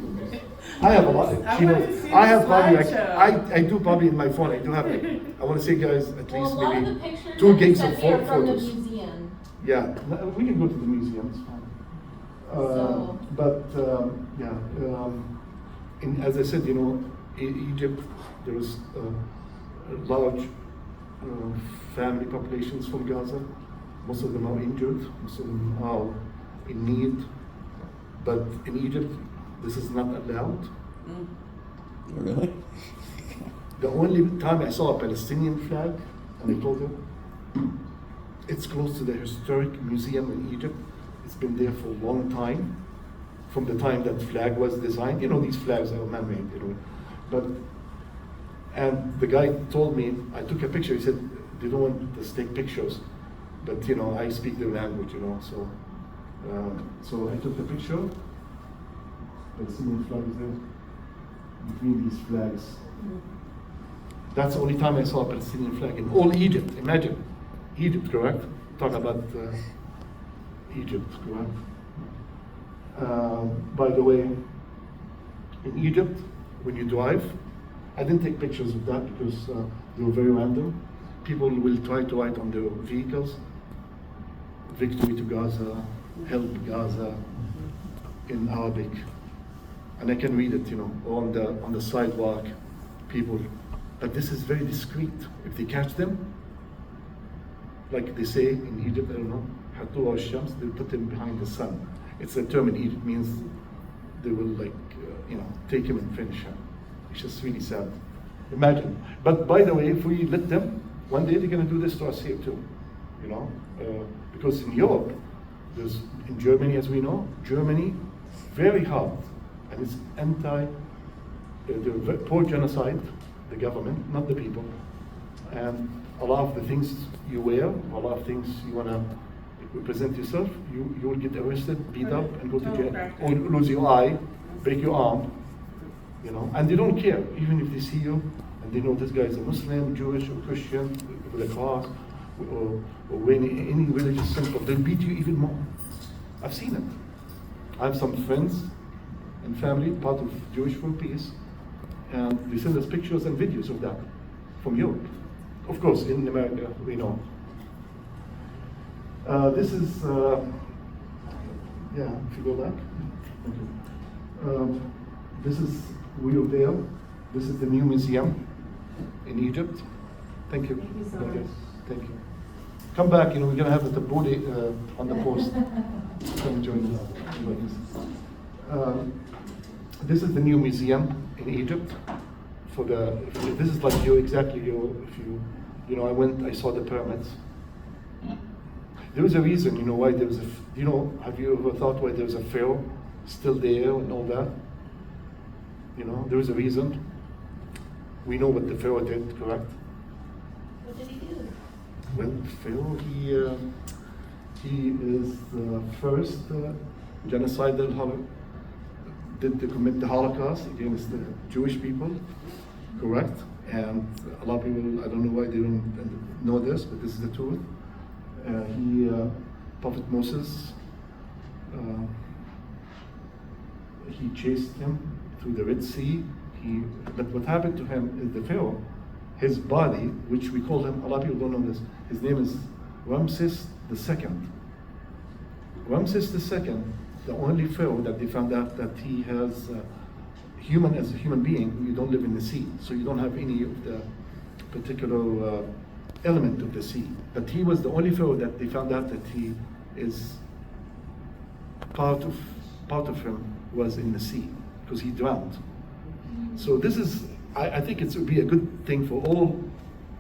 I have a lot. I She wanna knows. see I the have probably slideshow. I do probably in my phone. I do have it. I want to see guys at Well, a least lot of maybe the pictures 2 that gigs you of sent me are from the photos. museum. Yeah, no, we can go to the museum. It's fine. So- But as I said, in Egypt there was large family populations from Gaza. Most of them are injured. Most of them are in need. But in Egypt, this is not allowed. Really? The only time I saw a Palestinian flag, and I told him, it's close to the historic museum in Egypt. It's been there for a long time, from the time that flag was designed. These flags are man-made, and the guy told me, I took a picture, he said, they don't want us to take pictures, but I speak their language, so I took the picture. Palestinian flag is there, between these flags. That's the only time I saw a Palestinian flag in all Egypt. Imagine, Egypt, correct? Talk about Egypt, correct? By the way, in Egypt, when you drive, I didn't take pictures of that because they were very random. People will try to write on their vehicles, "Victory to Gaza," "Help Gaza," in Arabic. and I can read it, on the sidewalk, people. But this is very discreet. If they catch them, like they say in Egypt, I don't know, حطوه على الشمس, they put them behind the sun. It's a term in Egypt, means they will take him and finish him. It's just really sad. Imagine. But by the way, if we let them, one day they're going to do this to us here too. Because in Europe, in Germany, as we know, Germany, very hard, and it's they're pro-genocide, the government, not the people. And a lot of the things you wear, a lot of things you want to represent yourself, you will get arrested, beat up, and go to jail, or lose your eye, break your arm, and they don't care, even if they see you, and they know this guy is a Muslim, Jewish, or Christian, with a cross, or any religious symbol, they'll beat you even more. I've seen it. I have some friends and family, part of Jewish for Peace, and they send us pictures and videos of that from Europe. Of course, in America, we know. This is, if you go back. Okay. This is Wheel Dale. This is the new museum in Egypt. Thank you. Thank you so Okay. much. Thank you. Come back, we're going to have the body on the post. Come join us. This is the new museum in Egypt. This is like I saw the pyramids. There was a reason, why there was have you ever thought why there was a pharaoh still there and all that? There was a reason. We know what the pharaoh did, correct? What did he do? Well, Pharaoh, he is the first genocidal did to commit the Holocaust against the Jewish people, correct? And a lot of people, I don't know why they don't know this, but this is the truth. Prophet Moses, he chased him through the Red Sea. But what happened to him is the Pharaoh, his body, which we call him, a lot of people don't know this, his name is Ramses II. Ramses II, the only Pharaoh that they found out that he has as a human being, you don't live in the sea, so you don't have any of the particular element of the sea. But he was the only Pharaoh that they found out that he is part of him was in the sea because he drowned. So this is, I think it would be a good thing for all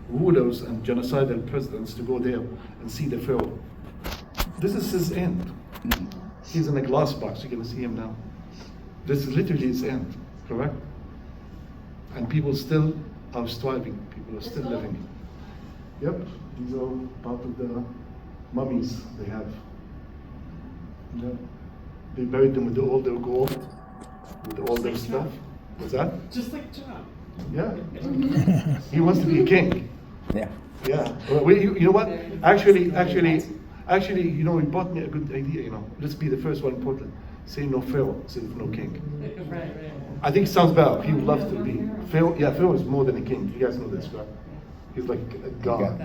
rulers and genocidal presidents to go there and see the Pharaoh. This is his end. He's in a glass box. You're going to see him now. This is literally his end, correct? And people still are striving. People are still living. Yep, these are part of the mummies they have. Yeah. They buried them with all their gold, with all their stuff. What's that? Just like John. Yeah. He wants to be a king. Yeah. Yeah. Well, you know what? Actually, he brought me a good idea, Let's be the first one in Portland. Say no Pharaoh instead of no king. Right. I think it sounds better. He would love to be. Pharaoh is more than a king. You guys know this, right? He's like a god.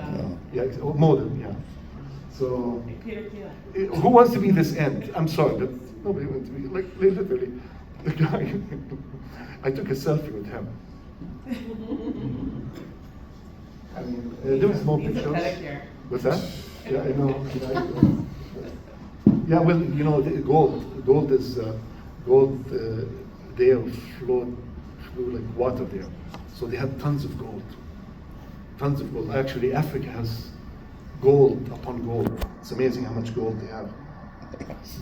Yeah, more than, yeah. So, Peter Keeler. who wants to be this end? I'm sorry, but nobody wants to be, like, literally. The guy, I took a selfie with him. I mean, there was more Needs a pictures. pedicure. What's that? Yeah, I know. Yeah, well, the gold is there flowed like water there. So they had tons of gold. Tons of gold. Actually, Africa has gold upon gold. It's amazing how much gold they have.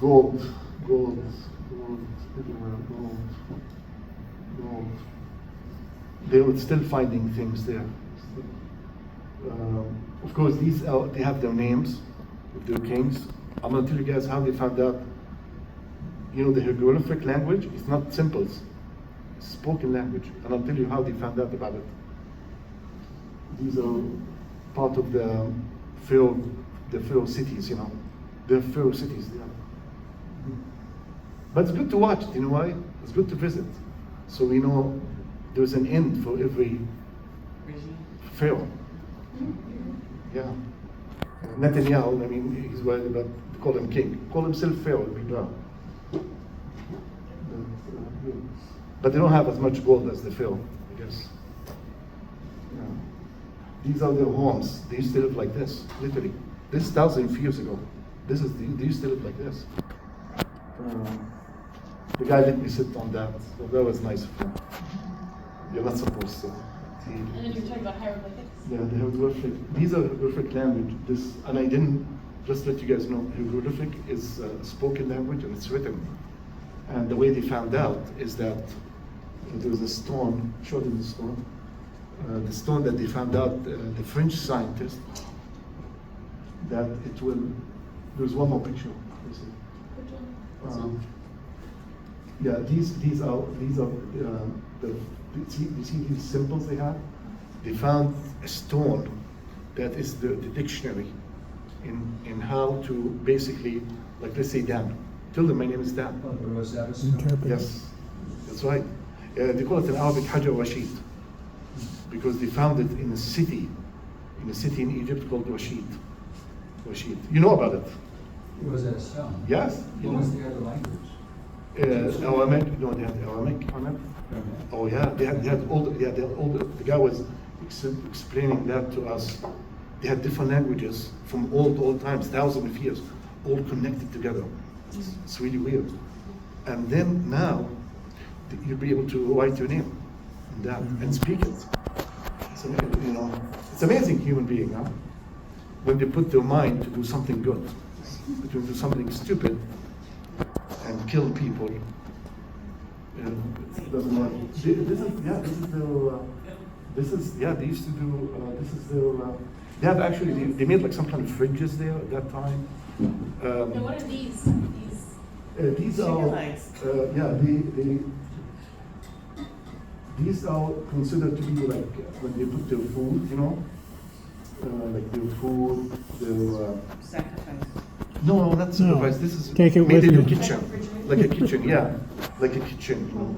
Gold, everywhere, gold. They were still finding things there. Of course, they have their names of their kings. I'm going to tell you guys how they found out. The hieroglyphic language is not symbols, it's spoken language. And I'll tell you how they found out about it. These are part of the Pharaoh cities, They're Pharaoh cities, yeah. But it's good to watch, you know why? It's good to visit. So we know there's an end for every Pharaoh. Yeah. Netanyahu, he's worried about, call him king. Call himself Pharaoh, it'd be proud. but they don't have as much gold as they feel, I guess. Yeah. These are their homes. They used to live like this, literally. This is thousands of years ago. They used to live like this. The guy let me sit on that, so that was nice of him. You're not supposed to. See? And then you were talking about hieroglyphics. Yeah, the hieroglyphic. These are hieroglyphic language. This, and I didn't just let you guys know. Hieroglyphic is a spoken language and it's written. And the way they found out is that there was a stone. Show them the stone. The stone that they found out. The French scientist. That it will. There's one more picture. You see. Which one? Yeah, these are you see these symbols they have? They found a stone that is the dictionary in how to basically, like let's say Dan. Tell them my name is Dan. Interpret. Yes, that's right. They call it in Arabic Hajar Rashid because they found it in a city in Egypt called Rashid. Rashid. You know about it? Was that a stone? Yes. You What know. was the other language? Aramaic. No, they had Aramaic. Oh yeah, they had all the guy was explaining that to us. They had different languages from old times, thousands of years, all connected together. It's really weird. And then now you'll be able to write your name in that and speak it. It's amazing, you know. It's amazing human being, huh? When they put their mind to do something good, to do something stupid and kill people. It doesn't matter. They used to do, this is their, they have actually, they made like some kind of fridges there at that time. And what are these? These Sugar are, lights. these are considered to be like when they put their food, you know, like their food, their, Sacrifice. no, not sacrifice. This is Take it made with in a you. kitchen, like a kitchen, yeah, like a kitchen, you know,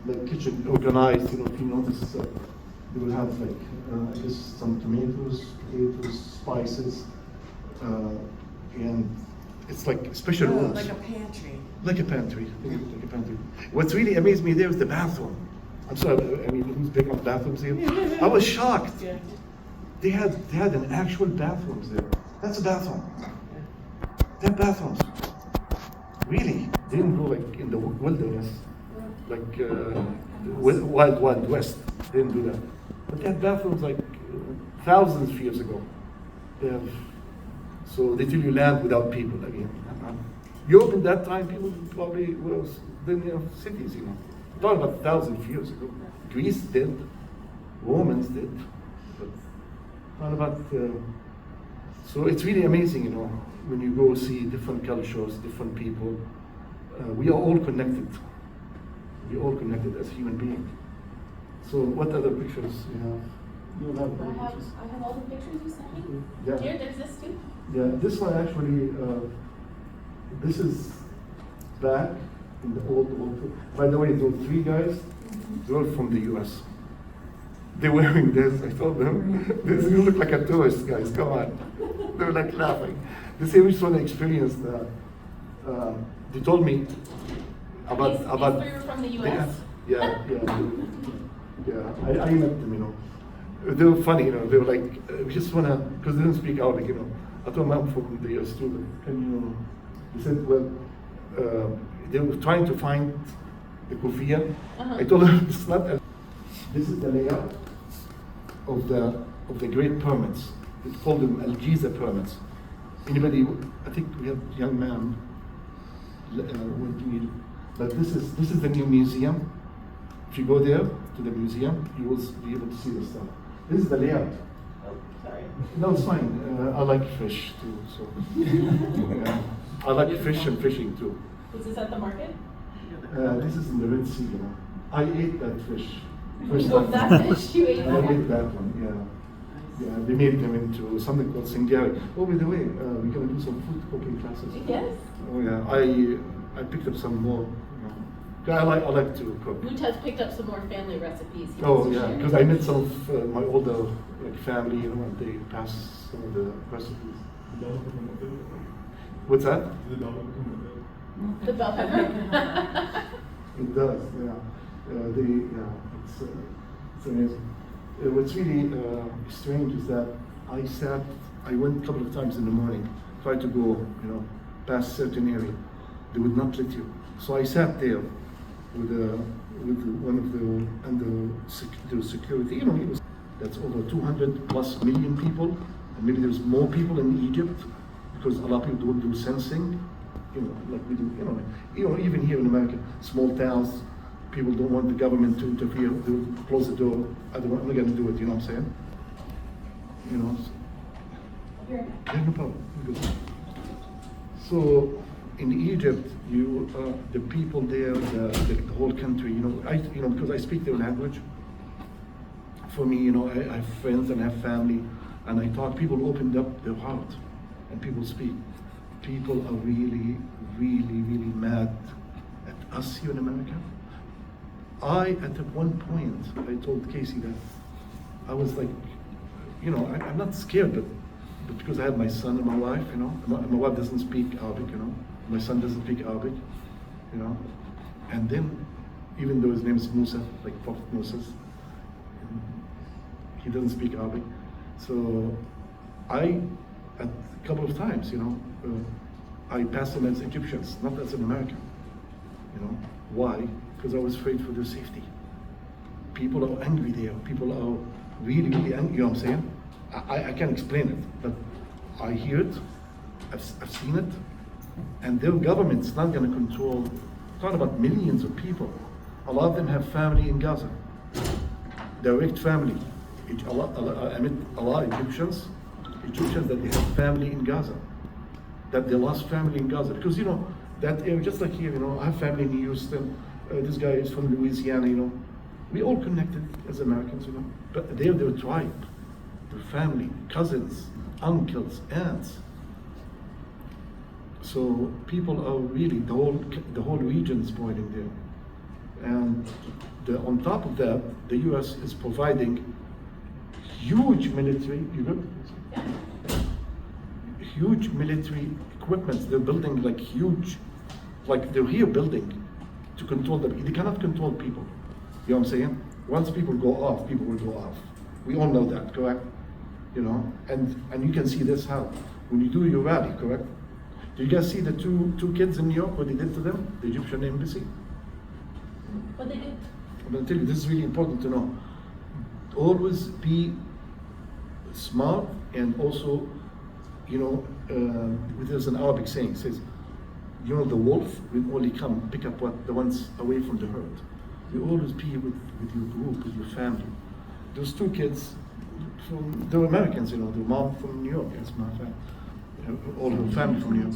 like kitchen organized. You know, if you notice, they will have like I guess some tomatoes, potatoes, spices, and it's like special rooms, Like a pantry. like a pantry, like a pantry. What's really amazed me there is the bathroom. I'm sorry, I mean, who's big on bathrooms here? I was shocked. Yeah. They had an actual bathrooms there. That's a bathroom. They have bathrooms. Really? They didn't go like in the wilderness, like wild west. They didn't do that. But they had bathrooms like thousands of years ago. They have, so they tell you land without people again. Europe in that time, people probably were in cities, you know. Talking about thousands of years ago. Greece did, Romans did, but not about. So it's really amazing, you know, when you go see different cultures, different people. We are all connected. We are all connected as human beings. So what other pictures you have? You don't have other pictures. I have all the pictures you sent me. Yeah. Here, there's this too. Yeah, this one actually, this is back in the old. By the way, those three guys, they're all from the US. They're wearing this. I told them, this you look like a tourist, guys. Come on. They were like laughing. They say we just want to experience that. They told me about These three were from the US? Yeah. I met them, you know. They were funny, you know. They were like, we just wanna, because they didn't speak Arabic, you know. I told them I'm from the US too. Can you? They said, well, they were trying to find the kufiya. I told them it's not. This is the layout of the Great Pyramids. It's called them Al-Giza Pyramids. Anybody? I think we have a young man. But this is the new museum. If you go there to the museum, you will be able to see the stuff. This is the layout. Oh, sorry. No, it's fine. I like fish too, so yeah. I like fish and fishing too. Was this at the market? This is in the Red Sea, you know. I ate that fish. First Oh, time. that fish you ate I that? ate that one, yeah. Yeah, they made them into something called singari. Oh, by the way, we're gonna do some food cooking classes. Yes. Oh yeah, I picked up some more. You know. I like to cook. Mutaz picked up some more family recipes. He Oh wants to yeah, share. because I met some of my older family, you know, and they passed some of the recipes. What's that? The bell pepper. It does, yeah. It's amazing. What's really strange is that I went a couple of times in the morning, tried to go, past certain area. They would not let you. So I sat there with one of the security. It was that's over 200 plus million people, and maybe there's more people in Egypt because a lot of people don't do sensing. Like we do, even here in America, small towns, people don't want the government to interfere. They'll close the door. I'm not going to do it. You know what I'm saying? Yeah, no problem. Good. So in Egypt, the people there, the whole country, because I speak their language. For me, I have friends and I have family, and I talk. People opened up their heart, and people speak. People are really, really, really mad at us here in America. At one point, I told Casey that I was like, I'm not scared, but because I have my son and my wife, my wife doesn't speak Arabic, my son doesn't speak Arabic, and then, even though his name is Musa, like Prophet Moses, he doesn't speak Arabic. So a couple of times, I passed them as Egyptians, not as an American. Why? Because I was afraid for their safety. People are angry there. People are really, really angry. You know what I'm saying? I can't explain it, but I hear it. I've seen it, and their government's not going to control. Talk about millions of people. A lot of them have family in Gaza. Direct family. A lot of Egyptians that they have family in Gaza, that they lost family in Gaza. Because, that area, just like here, I have family in Houston, this guy is from Louisiana, we all connected as Americans, but they're their tribe, their family, cousins, uncles, aunts. So people are really, the whole region is boiling there. And on top of that, the US is providing huge military, huge military equipment. They're building they're here building to control them. They cannot control people. You know what I'm saying? Once people go off, people will go off. We all know that, correct? And you can see this how when you do your rally, correct? Do you guys see the two kids in New York, what they did to them? The Egyptian embassy? What they did? I'm going to tell you, this is really important to know. Always be smart, and also, there's an Arabic saying, it says, the wolf will only come pick up the ones away from the herd. You always be with your group, with your family. Those two kids, they're Americans, their mom from New York, as a matter of fact. All her family from New York.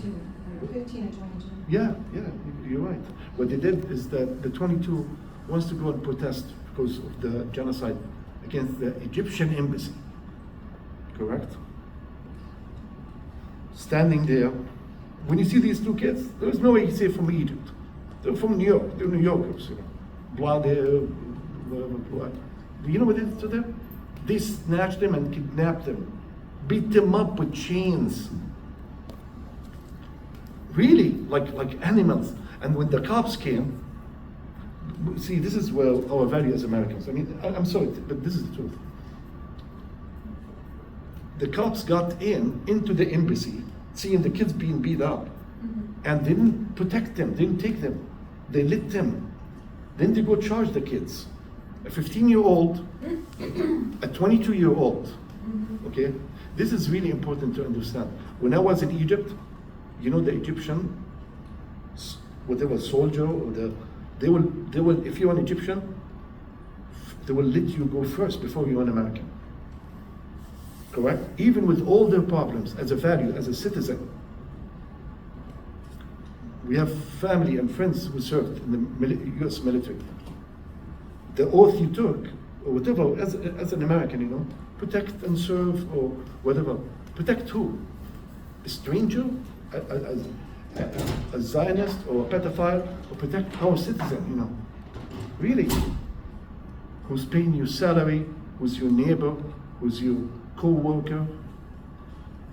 15 and 22. Yeah, you're right. What they did is that the 22 wants to go and protest because of the genocide against the Egyptian embassy. Correct? Standing there, when you see these two kids, there's no way you say from Egypt. They're from New York. They're New Yorkers, Blonde hair, whatever. Do you know what they did to them? They snatched them and kidnapped them, beat them up with chains. Really, like animals. And when the cops came, see, this is where our value as Americans. I'm sorry, but this is the truth. The cops got into the embassy, seeing the kids being beat up, and they didn't protect them, didn't take them. They lit them. Then they go charge the kids. A 15-year-old, a 22-year-old. Okay? This is really important to understand. When I was in Egypt, the Egyptian, whatever soldier, or they will, if you're an Egyptian, they will let you go first before you're an American. Correct? Even with all their problems, as a value, as a citizen. We have family and friends who served in the US military. The oath you took, or whatever, as an American, protect and serve, or whatever. Protect who? A stranger? A Zionist or a pedophile? Or protect our citizen, Really? Who's paying your salary? Who's your neighbor? Who's your co-worker?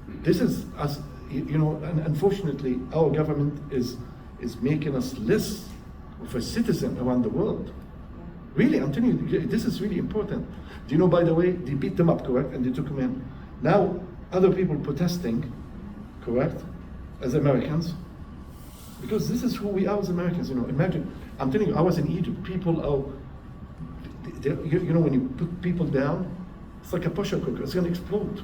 This is us, and unfortunately, our government is making us less of a citizen around the world. Really, I'm telling you, this is really important. Do you know, by the way, they beat them up, correct? And they took them in. Now, other people protesting, correct, as Americans, because this is who we are as Americans, you know. Imagine, I'm telling you, I was in Egypt, people are, you know, when you put people down, it's like a pressure cooker, it's gonna explode.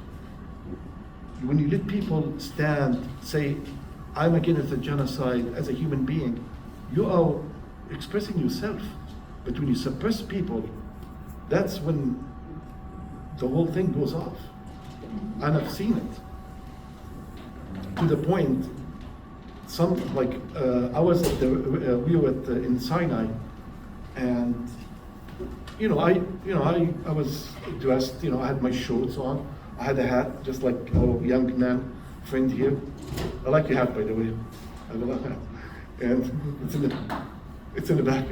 When you let people stand, say, I'm against the genocide as a human being, you are expressing yourself. But when you suppress people, that's when the whole thing goes off. And I've seen it. To the point, some, like, I was at we were in Sinai, and you know, I was dressed, you know, I had my shorts on, I had a hat, just like our young man friend here. I like your hat, by the way. I love that. And it's in the back.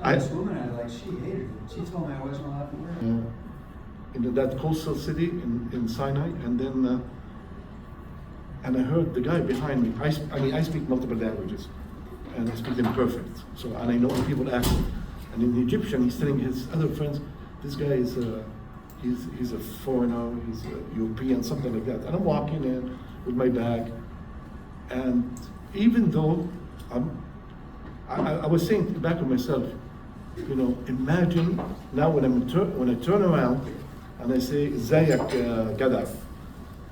This woman I like, she hated it. She told me I wasn't allowed to wear it. In that coastal city in Sinai, and then and I heard the guy behind me. I mean, I speak multiple languages, and I speak them perfect. So, and I know how people act. And in Egyptian, he's telling his other friends, this guy is he's a foreigner, he's a European, something like that. And I'm walking in with my bag, and even though I was saying back to myself, you know, imagine now when I turn around and I say, "Zayak Gadaf,"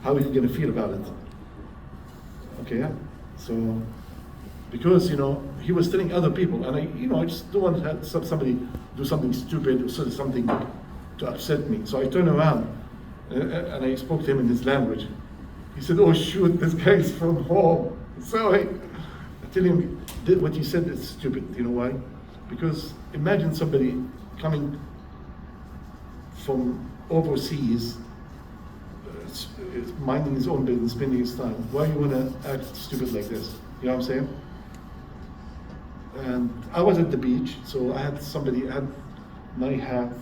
how are you going to feel about it? Okay, yeah. So, because, you know, he was telling other people, and I just don't want to have somebody do something stupid or say something to upset me. So I turned around and I spoke to him in his language. He said, "Oh shoot, this guy's from home." So I tell him, what you said is stupid. You know why? Because imagine somebody coming from overseas, minding his own business, spending his time. Why you want to act stupid like this? You know what I'm saying? And I was at the beach, so I had my hat